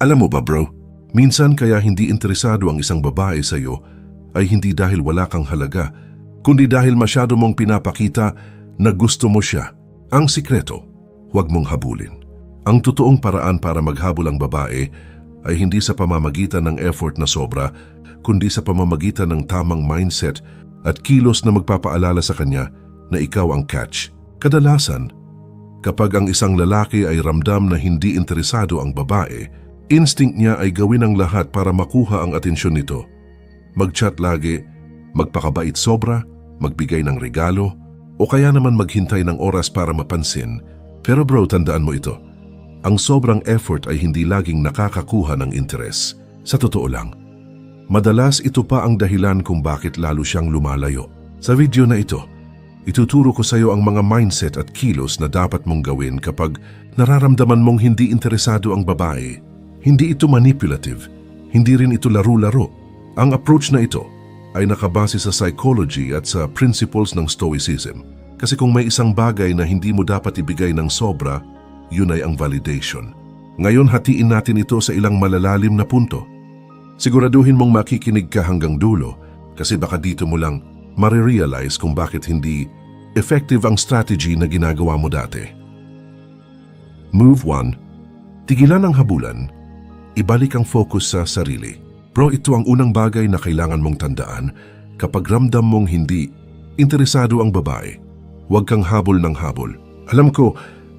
Alam mo ba bro, minsan kaya hindi interesado ang isang babae sa'yo ay hindi dahil wala kang halaga, kundi dahil masyado mong pinapakita na gusto mo siya. Ang sikreto, huwag mong habulin. Ang totoong paraan para maghabol ang babae ay hindi sa pamamagitan ng effort na sobra, kundi sa pamamagitan ng tamang mindset at kilos na magpapaalala sa kanya na ikaw ang catch. Kadalasan, kapag ang isang lalaki ay ramdam na hindi interesado ang babae, instinct niya ay gawin ang lahat para makuha ang atensyon nito. Mag-chat lagi, magpakabait sobra, magbigay ng regalo, o kaya naman maghintay ng oras para mapansin. Pero bro, tandaan mo ito. Ang sobrang effort ay hindi laging nakakakuha ng interes. Sa totoo lang, madalas ito pa ang dahilan kung bakit lalo siyang lumalayo. Sa video na ito, ituturo ko sa iyo ang mga mindset at kilos na dapat mong gawin kapag nararamdaman mong hindi interesado ang babae. Hindi ito manipulative, hindi rin ito laro-laro. Ang approach na ito ay nakabase sa psychology at sa principles ng Stoicism. Kasi kung may isang bagay na hindi mo dapat ibigay ng sobra, yun ay ang validation. Ngayon hatiin natin ito sa ilang malalalim na punto. Siguraduhin mong makikinig ka hanggang dulo kasi baka dito mo lang marirealize kung bakit hindi effective ang strategy na ginagawa mo dati. Move 1. Tigilan ang habulan. Ibalik ang focus sa sarili. Bro, ito ang unang bagay na kailangan mong tandaan kapag ramdam mong hindi interesado ang babae. Huwag kang habol ng habol. Alam ko,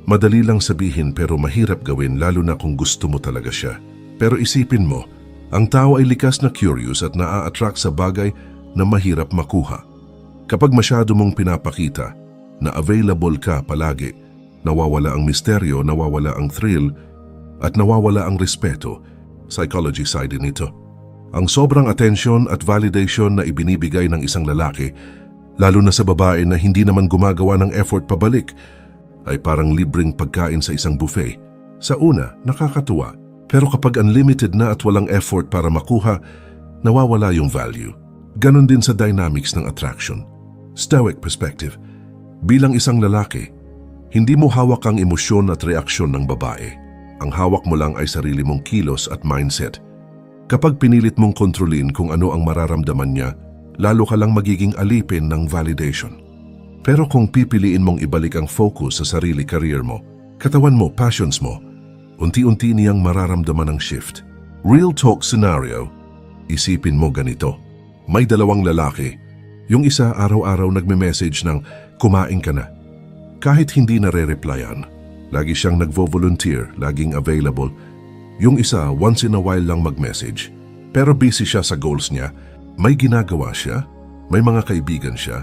madali lang sabihin pero mahirap gawin lalo na kung gusto mo talaga siya. Pero isipin mo, ang tao ay likas na curious at naa-attract sa bagay na mahirap makuha. Kapag masyado mong pinapakita na available ka palagi, nawawala ang misteryo, nawawala ang thrill, at nawawala ang respeto. Psychology side din ito. Ang sobrang attention at validation na ibinibigay ng isang lalaki, lalo na sa babae na hindi naman gumagawa ng effort pabalik, ay parang libreng pagkain sa isang buffet. Sa una, nakakatuwa. Pero kapag unlimited na at walang effort para makuha, nawawala yung value. Ganon din sa dynamics ng attraction. Stoic perspective. Bilang isang lalaki, hindi mo hawak ang emosyon at reaksyon ng babae. Ang hawak mo lang ay sarili mong kilos at mindset. Kapag pinilit mong kontrolin kung ano ang mararamdaman niya, lalo ka lang magiging alipin ng validation. Pero kung pipiliin mong ibalik ang focus sa sarili career mo, katawan mo, passions mo, unti-unti niyang mararamdaman ang shift. Real talk scenario, isipin mo ganito. May dalawang lalaki. Yung isa araw-araw nagme-message ng kumain ka na. Kahit hindi nare-replyan, lagi siyang nagvo-volunteer, laging available. Yung isa once in a while lang mag-message. Pero busy siya sa goals niya. May ginagawa siya, may mga kaibigan siya,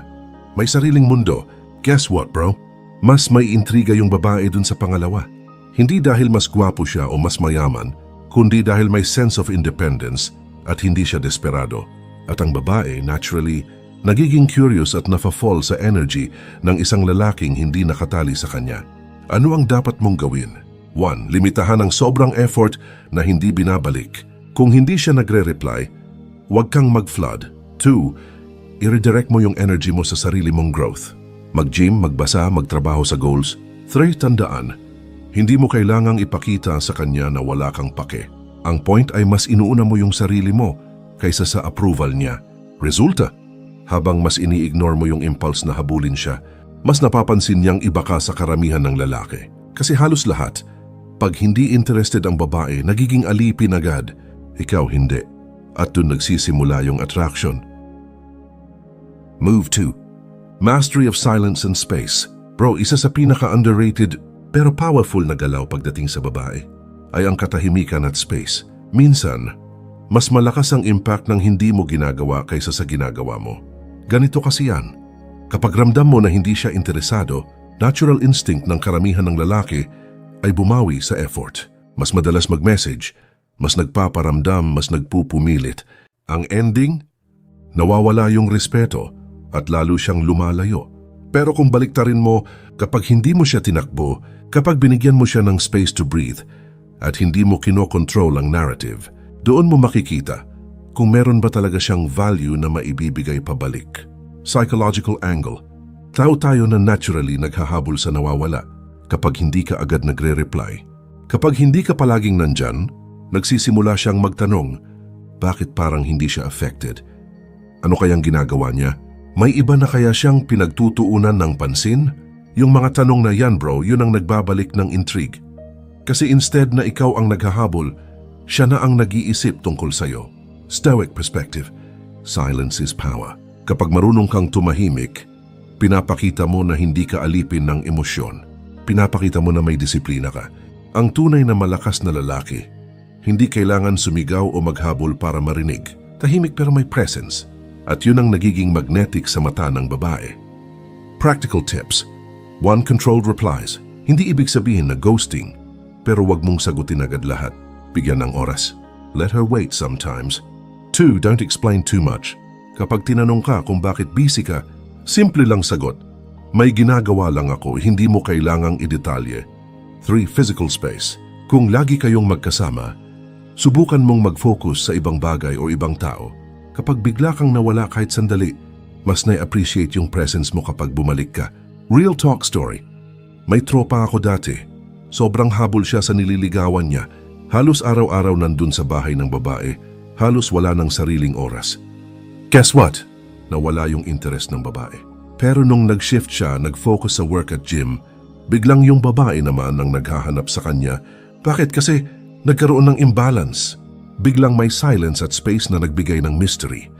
may sariling mundo. Guess what bro? Mas may intriga yung babae dun sa pangalawa. Hindi dahil mas gwapo siya o mas mayaman, kundi dahil may sense of independence at hindi siya desperado. At ang babae, naturally, nagiging curious at nafa-fall sa energy ng isang lalaking hindi nakatali sa kanya. Ano ang dapat mong gawin? 1. Limitahan ang sobrang effort na hindi binabalik. Kung hindi siya nagre-reply, huwag kang mag-flood. 2. I-redirect mo yung energy mo sa sarili mong growth. Mag-gym, magbasa, magtrabaho sa goals. 3. Tandaan, hindi mo kailangang ipakita sa kanya na wala kang pake. Ang point ay mas inuuna mo yung sarili mo kaysa sa approval niya. Resulta, habang mas ini-ignore mo yung impulse na habulin siya, mas napapansin niyang iba ka sa karamihan ng lalaki. Kasi halos lahat, pag hindi interested ang babae, nagiging alipin agad. Ikaw hindi. At dun nagsisimula yung attraction. Move 2. Mastery of silence and space. Bro, isa sa pinaka-underrated pero powerful na galaw pagdating sa babae ay ang katahimikan at space. Minsan, mas malakas ang impact ng hindi mo ginagawa kaysa sa ginagawa mo. Ganito kasi yan. Kapag ramdam mo na hindi siya interesado, natural instinct ng karamihan ng lalaki ay bumawi sa effort. Mas madalas mag-message, mas nagpaparamdam, mas nagpupumilit. Ang ending, nawawala yung respeto at lalo siyang lumalayo. Pero kung baliktarin mo, kapag hindi mo siya tinakbo, kapag binigyan mo siya ng space to breathe at hindi mo kinokontrol ang narrative, doon mo makikita kung meron ba talaga siyang value na maibibigay pabalik. Psychological angle. Tao tayo na naturally naghahabol sa nawawala kapag hindi ka agad nagre-reply. Kapag hindi ka palaging nandyan, Nagsisimula siyang magtanong, bakit parang hindi siya affected? Ano kayang ginagawa niya? May iba na kaya siyang pinagtutuunan ng pansin? Yung mga tanong na yan bro, yun ang nagbabalik ng intrigue. Kasi instead na ikaw ang naghahabol, siya na ang nag-iisip tungkol sa'yo. Stoic perspective. Silence is power. Kapag marunong kang tumahimik, pinapakita mo na hindi ka alipin ng emosyon. Pinapakita mo na may disiplina ka. Ang tunay na malakas na lalaki, hindi kailangan sumigaw o maghabol para marinig. Tahimik pero may presence. At yun ang nagiging magnetic sa mata ng babae. Practical tips. 1. Controlled replies. Hindi ibig sabihin na ghosting, pero wag mong sagutin agad lahat. Bigyan ng oras. Let her wait sometimes. 2. Don't explain too much. Kapag tinanong ka kung bakit busy ka, simple lang sagot. May ginagawa lang ako, hindi mo kailangang idetalye. 3. Physical space. Kung lagi kayong magkasama, subukan mong mag-focus sa ibang bagay o ibang tao. Kapag bigla kang nawala kahit sandali, mas na-appreciate yung presence mo kapag bumalik ka. Real talk story. May tropa ako dati. Sobrang habol siya sa nililigawan niya. Halos araw-araw nandun sa bahay ng babae. Halos wala ng sariling oras. Guess what? Nawala yung interest ng babae. Pero nung nag-shift siya, nag-focus sa work at gym, biglang yung babae naman ang naghahanap sa kanya. Bakit? Kasi nagkaroon ng imbalance. Biglang may silence at space na nagbigay ng mystery.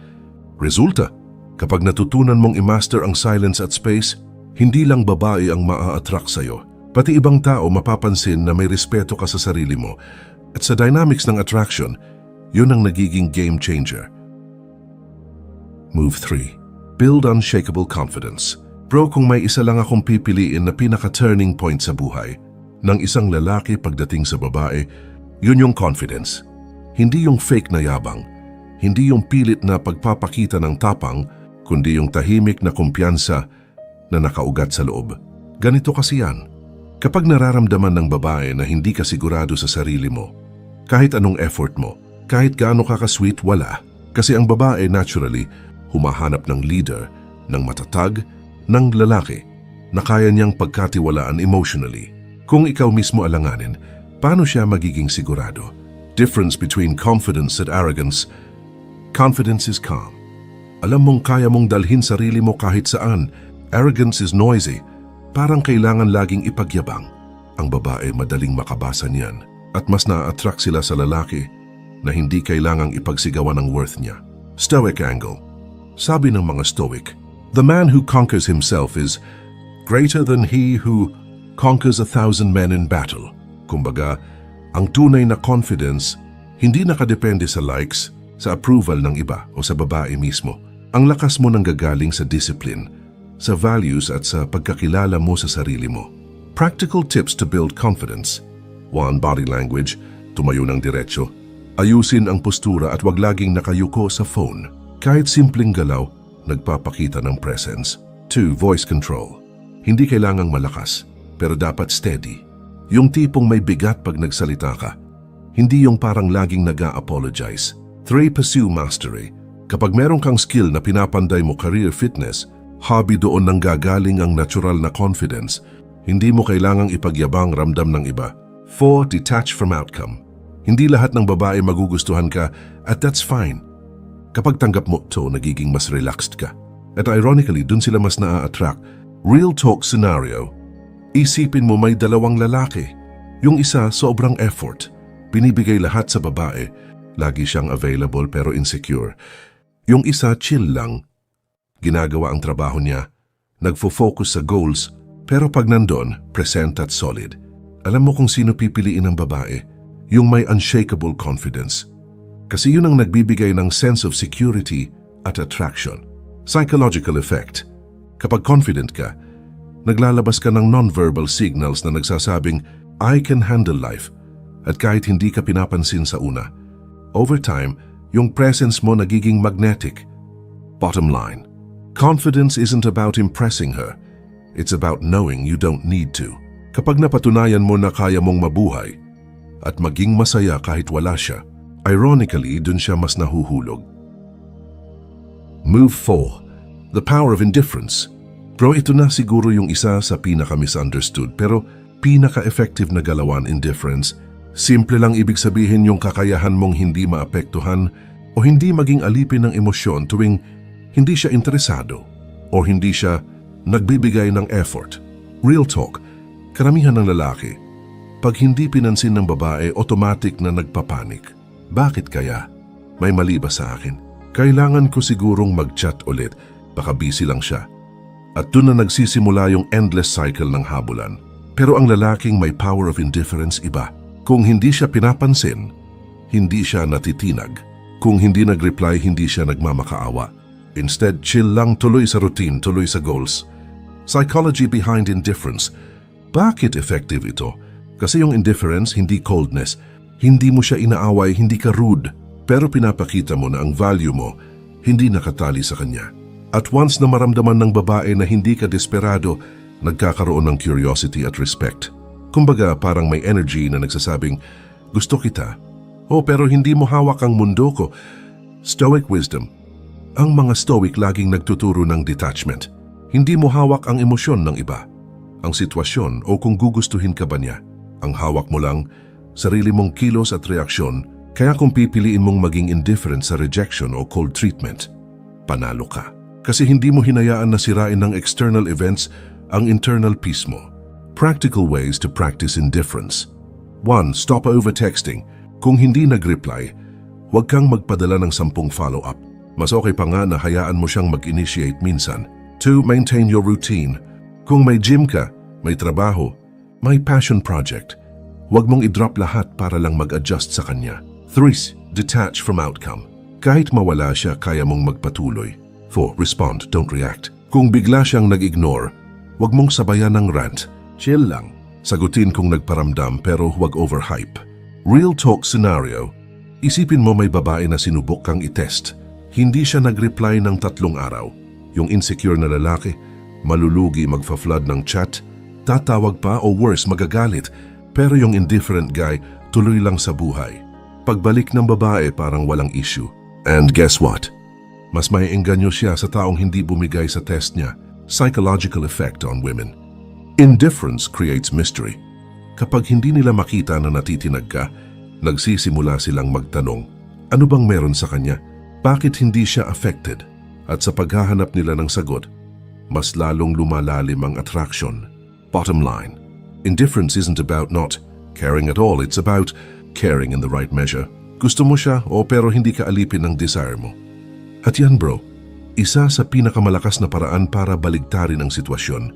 Resulta, kapag natutunan mong i-master ang silence at space, hindi lang babae ang maa-attract sa'yo. Pati ibang tao mapapansin na may respeto ka sa sarili mo. At sa dynamics ng attraction, yun ang nagiging game changer. Move 3. Build unshakable confidence. Bro, kung may isa lang akong pipiliin na pinaka-turning point sa buhay ng isang lalaki pagdating sa babae, yun yung confidence. Hindi yung fake na yabang, hindi yung pilit na pagpapakita ng tapang, kundi yung tahimik na kumpiyansa na nakaugat sa loob. Ganito kasi yan. Kapag nararamdaman ng babae na hindi ka sigurado sa sarili mo, kahit anong effort mo, kahit gaano ka ka-sweet, wala. Kasi ang babae naturally humahanap ng leader, ng matatag, ng lalaki na kaya niyang pagkatiwalaan emotionally. Kung ikaw mismo alanganin, paano siya magiging sigurado? Difference between confidence and arrogance. Confidence is calm. Alam mong kaya mong dalhin sarili mo kahit saan. Arrogance is noisy. Parang kailangan laging ipagyabang. Ang babae madaling makabasa niyan at mas na-attract sila sa lalaki na hindi kailangang ipagsigawan ang worth niya. Stoic angle. Sabi ng mga Stoic, the man who conquers himself is greater than he who conquers 1,000 men in battle. Kumbaga, ang tunay na confidence hindi nakadepende sa likes, sa approval ng iba o sa babae mismo. Ang lakas mo nanggagaling sa discipline, sa values at sa pagkakilala mo sa sarili mo. Practical tips to build confidence. 1. Body language. Tumayo ng diretso. Ayusin ang postura at wag laging nakayuko sa phone. Kahit simpleng galaw, nagpapakita ng presence. 2. Voice control. Hindi kailangang malakas, pero dapat steady. Yung tipong may bigat pag nagsalita ka. Hindi yung parang laging nag-a-apologize. 3. Pursue mastery. Kapag meron kang skill na pinapanday mo career fitness, hobby, doon nang gagaling ang natural na confidence. Hindi mo kailangang ipagyabang ramdam ng iba. 4. Detach from outcome. Hindi lahat ng babae magugustuhan ka at that's fine. Kapag tanggap mo to, nagiging mas relaxed ka. At ironically, dun sila mas na-attract. Real talk scenario. Isipin mo may dalawang lalaki. Yung isa, sobrang effort. Binibigay lahat sa babae. Lagi siyang available pero insecure. Yung isa, chill lang. Ginagawa ang trabaho niya, nagfo-focus sa goals, pero pag nandun, present at solid. Alam mo kung sino pipiliin ng babae? Yung may unshakable confidence. Kasi yun ang nagbibigay ng sense of security at attraction. Psychological effect. Kapag confident ka, naglalabas ka ng non-verbal signals na nagsasabing, I can handle life. At kahit hindi ka pinapansin sa una, over time, yung presence mo nagiging magnetic. Bottom line. Confidence isn't about impressing her. It's about knowing you don't need to. Kapag napatunayan mo na kaya mong mabuhay at maging masaya kahit wala siya, ironically, dun siya mas nahuhulog. Move 4. The power of indifference. Bro, ito na siguro yung isa sa pinaka-misunderstood pero pinaka-effective na galawan indifference. Simple lang ibig sabihin yung kakayahan mong hindi maapektuhan o hindi maging alipin ng emosyon tuwing hindi siya interesado o hindi siya nagbibigay ng effort. Real talk, karamihan ng lalaki, pag hindi pinansin ng babae, automatic na nagpapanik. Bakit kaya? May mali ba sa akin? Kailangan ko sigurong mag-chat ulit, baka busy lang siya. At doon na nagsisimula yung endless cycle ng habulan. Pero ang lalaking may power of indifference iba. Kung hindi siya pinapansin, hindi siya natitinag. Kung hindi nag-reply, hindi siya nagmamakaawa. Instead, chill lang, tuloy sa routine, tuloy sa goals. Psychology behind indifference. Bakit effective ito? Kasi yung indifference, hindi coldness. Hindi mo siya inaaway, hindi ka rude. Pero pinapakita mo na ang value mo, hindi nakatali sa kanya. At once na maramdaman ng babae na hindi ka desperado, nagkakaroon ng curiosity at respect. Kumbaga parang may energy na nagsasabing, gusto kita. Oh, pero hindi mo hawak ang mundo ko. Stoic wisdom. Ang mga stoic laging nagtuturo ng detachment. Hindi mo hawak ang emosyon ng iba, ang sitwasyon o kung gugustuhin ka ba niya. Ang hawak mo lang, sarili mong kilos at reaksyon, kaya kung pipiliin mong maging indifferent sa rejection o cold treatment, panalo ka. Kasi hindi mo hinayaan na sirain ng external events ang internal peace mo. Practical ways to practice indifference. 1. Stop over-texting. Kung hindi nag-reply, huwag kang magpadala ng 10 follow-up. Mas okay pa nga na hayaan mo siyang mag-initiate minsan. 2. Maintain your routine. Kung may gym ka, may trabaho, may passion project, huwag mong i-drop lahat para lang mag-adjust sa kanya. 3. Detach from outcome. Kahit mawala siya, kaya mong magpatuloy. 4. Respond, don't react. Kung bigla siyang nag-ignore, huwag mong sabayan ng rant. Chill lang. Sagutin kung nagparamdam pero huwag overhype. Real talk scenario. Isipin mo may babae na sinubok kang i-test. Hindi siya nag-reply ng 3 araw. Yung insecure na lalaki, malulugi, magfa-flood ng chat, tatawag pa o worse, magagalit. Pero yung indifferent guy, tuloy lang sa buhay. Pagbalik ng babae, parang walang issue. And guess what? Mas maiengganyo siya sa taong hindi bumigay sa test niya. Psychological effect on women. Indifference creates mystery. Kapag hindi nila makita na natitinag ka, nagsisimula silang magtanong, ano bang meron sa kanya? Bakit hindi siya affected? At sa paghahanap nila ng sagot, mas lalong lumalalim ang attraction. Bottom line, indifference isn't about not caring at all. It's about caring in the right measure. Gusto mo siya pero hindi ka alipin ng desire mo. At yan bro, isa sa pinakamalakas na paraan para baligtarin ang sitwasyon.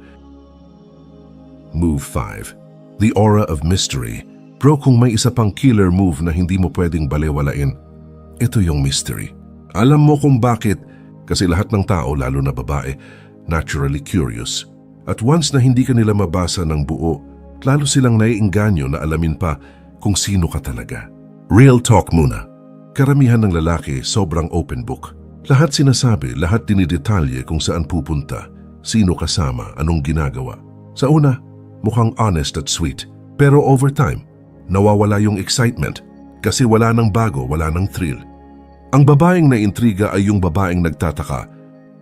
Move 5. The aura of mystery. Bro, kung may isa pang killer move na hindi mo pwedeng balewalain, ito yung mystery. Alam mo kung bakit? Kasi lahat ng tao, lalo na babae, naturally curious. At once na hindi ka nila mabasa ng buo, lalo silang naiengganyo na alamin pa kung sino ka talaga. Real talk muna. Karamihan ng lalaki, sobrang open book. Lahat sinasabi, lahat dinidetalye kung saan pupunta, sino kasama, anong ginagawa. Sa una, mukhang honest at sweet. Pero over time, nawawala yung excitement kasi wala nang bago, wala nang thrill. Ang babaeng naintriga ay yung babaeng nagtataka,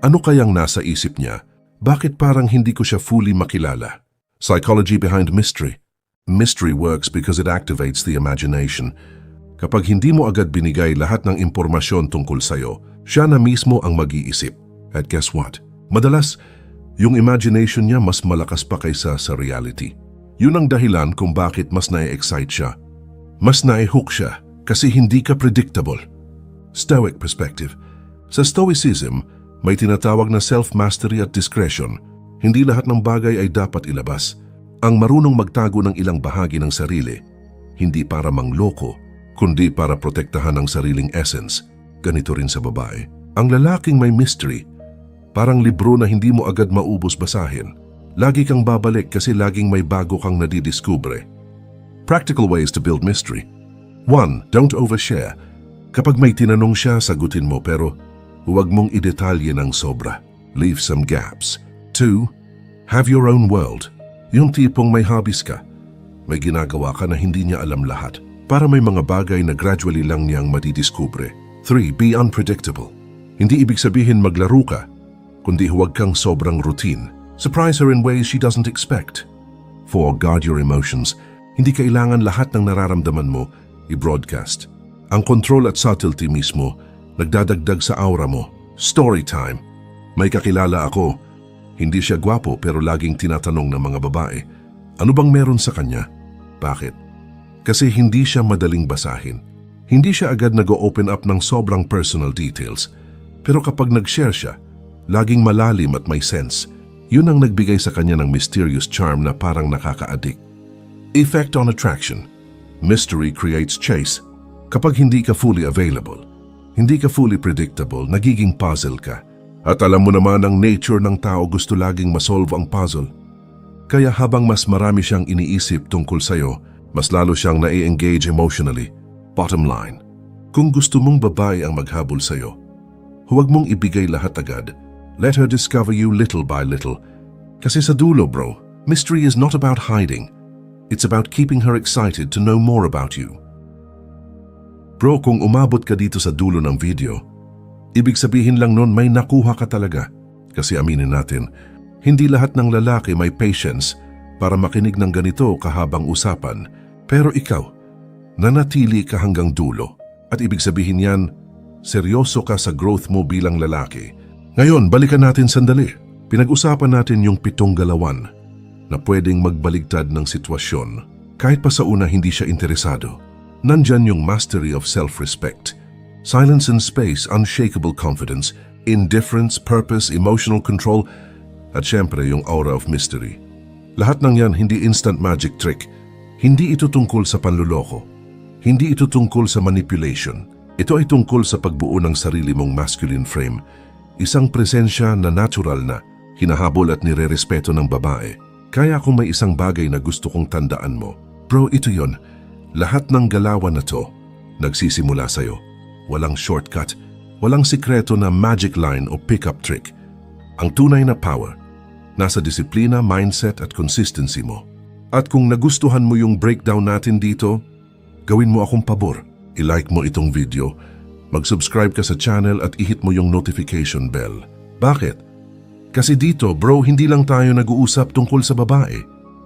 ano kayang nasa isip niya? Bakit parang hindi ko siya fully makilala? Psychology behind mystery. Mystery works because it activates the imagination. Kapag hindi mo agad binigay lahat ng impormasyon tungkol sa'yo, siya na mismo ang mag-iisip. At guess what? Madalas, yung imagination niya mas malakas pa kaysa sa reality. Yun ang dahilan kung bakit mas na-excite siya. Mas na-hook siya kasi hindi ka predictable. Stoic perspective. Sa Stoicism, may tinatawag na self-mastery at discretion. Hindi lahat ng bagay ay dapat ilabas. Ang marunong magtago ng ilang bahagi ng sarili, hindi para mangloko, kundi para protektahan ang sariling essence. Ganito rin sa babae. Ang lalaking may mystery, parang libro na hindi mo agad maubos basahin. Lagi kang babalik kasi laging may bago kang nadidiskubre. Practical ways to build mystery. 1. Don't overshare. Kapag may tinanong siya, sagutin mo pero huwag mong idetalye ng sobra. Leave some gaps. 2. Have your own world. Yung tipong may hobbies ka. May ginagawa ka na hindi niya alam lahat. Para may mga bagay na gradually lang niyang madidiskubre. 3. Be unpredictable. Hindi ibig sabihin maglaro ka, kundi huwag kang sobrang routine. Surprise her in ways she doesn't expect. 4. Guard your emotions. Hindi kailangan lahat ng nararamdaman mo i-broadcast. Ang control at subtlety mismo nagdadagdag sa aura mo. Story time. May kakilala ako. Hindi siya gwapo pero laging tinatanong ng mga babae, ano bang meron sa kanya? Bakit? Kasi hindi siya madaling basahin. Hindi siya agad nag-open up ng sobrang personal details. Pero kapag nag-share siya, laging malalim at may sense. Yun ang nagbigay sa kanya ng mysterious charm na parang nakaka-addict. Effect on attraction. Mystery creates chase. Kapag hindi ka fully available, hindi ka fully predictable, nagiging puzzle ka. At alam mo naman ang nature ng tao, gusto laging masolve ang puzzle. Kaya habang mas marami siyang iniisip tungkol sa'yo, mas lalo siyang nai-engage emotionally. Bottom line, kung gusto mong babae ang maghabol sa'yo, huwag mong ibigay lahat agad. Let her discover you little by little. Kasi sa dulo, bro, mystery is not about hiding. It's about keeping her excited to know more about you. Bro, kung umabot ka dito sa dulo ng video, ibig sabihin lang nun may nakuha ka talaga. Kasi aminin natin, hindi lahat ng lalaki may patience para makinig ng ganito kahabang usapan. Pero ikaw, nanatili ka hanggang dulo. At ibig sabihin yan, seryoso ka sa growth mo bilang lalaki. Ngayon, balikan natin sandali. Pinag-usapan natin yung 7 galawan na pwedeng magbaligtad ng sitwasyon kahit pa sa una hindi siya interesado. Nandyan yung mastery of self-respect, silence and space, unshakable confidence, indifference, purpose, emotional control, at syempre yung aura of mystery. Lahat ng yan hindi instant magic trick. Hindi ito tungkol sa panluloko. Hindi ito tungkol sa manipulation. Ito ay tungkol sa pagbuo ng sarili mong masculine frame. Isang presensya na natural na, hinahabol at nirerespeto ng babae. Kaya kung may isang bagay na gusto kong tandaan mo, bro, ito yon. Lahat ng galawan na to, nagsisimula sa'yo. Walang shortcut, walang sikreto na magic line o pick-up trick. Ang tunay na power, nasa disiplina, mindset at consistency mo. At kung nagustuhan mo yung breakdown natin dito, gawin mo akong pabor. I-like mo itong video, mag-subscribe ka sa channel at ihit mo yung notification bell. Bakit? Kasi dito, bro, hindi lang tayo nag-uusap tungkol sa babae.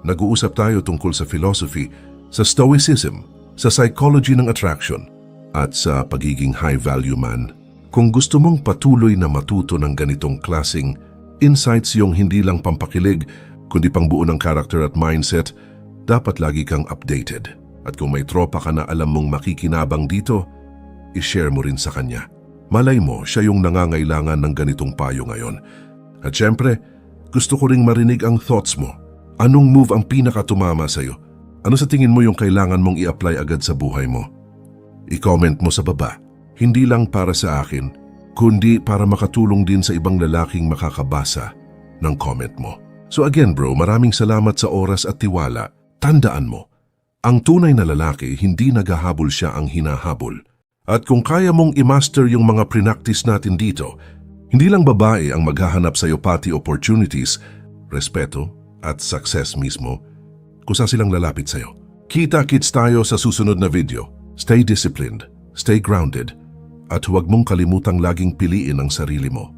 Nag-uusap tayo tungkol sa philosophy, sa stoicism, sa psychology ng attraction, at sa pagiging high-value man. Kung gusto mong patuloy na matuto ng ganitong klaseng insights yung hindi lang pampakilig, kundi pangbuo ng character at mindset, dapat lagi kang updated. At kung may tropa ka na alam mong makikinabang dito, i-share mo rin sa kanya. Malay mo, siya yung nangangailangan ng ganitong payo ngayon. At syempre, gusto ko ring marinig ang thoughts mo. Anong move ang pinakatumama sa'yo? Ano sa tingin mo yung kailangan mong i-apply agad sa buhay mo? I-comment mo sa baba. Hindi lang para sa akin, kundi para makatulong din sa ibang lalaking makakabasa ng comment mo. So again bro, maraming salamat sa oras at tiwala. Tandaan mo, ang tunay na lalaki hindi naghahabol, siya ang hinahabol. At kung kaya mong i-master yung mga prinactice natin dito, hindi lang babae ang maghahanap sa iyo pati opportunities, respeto at success mismo, kusa silang lalapit sa iyo. Kita-kits tayo sa susunod na video. Stay disciplined, stay grounded, at huwag mong kalimutang laging piliin ang sarili mo.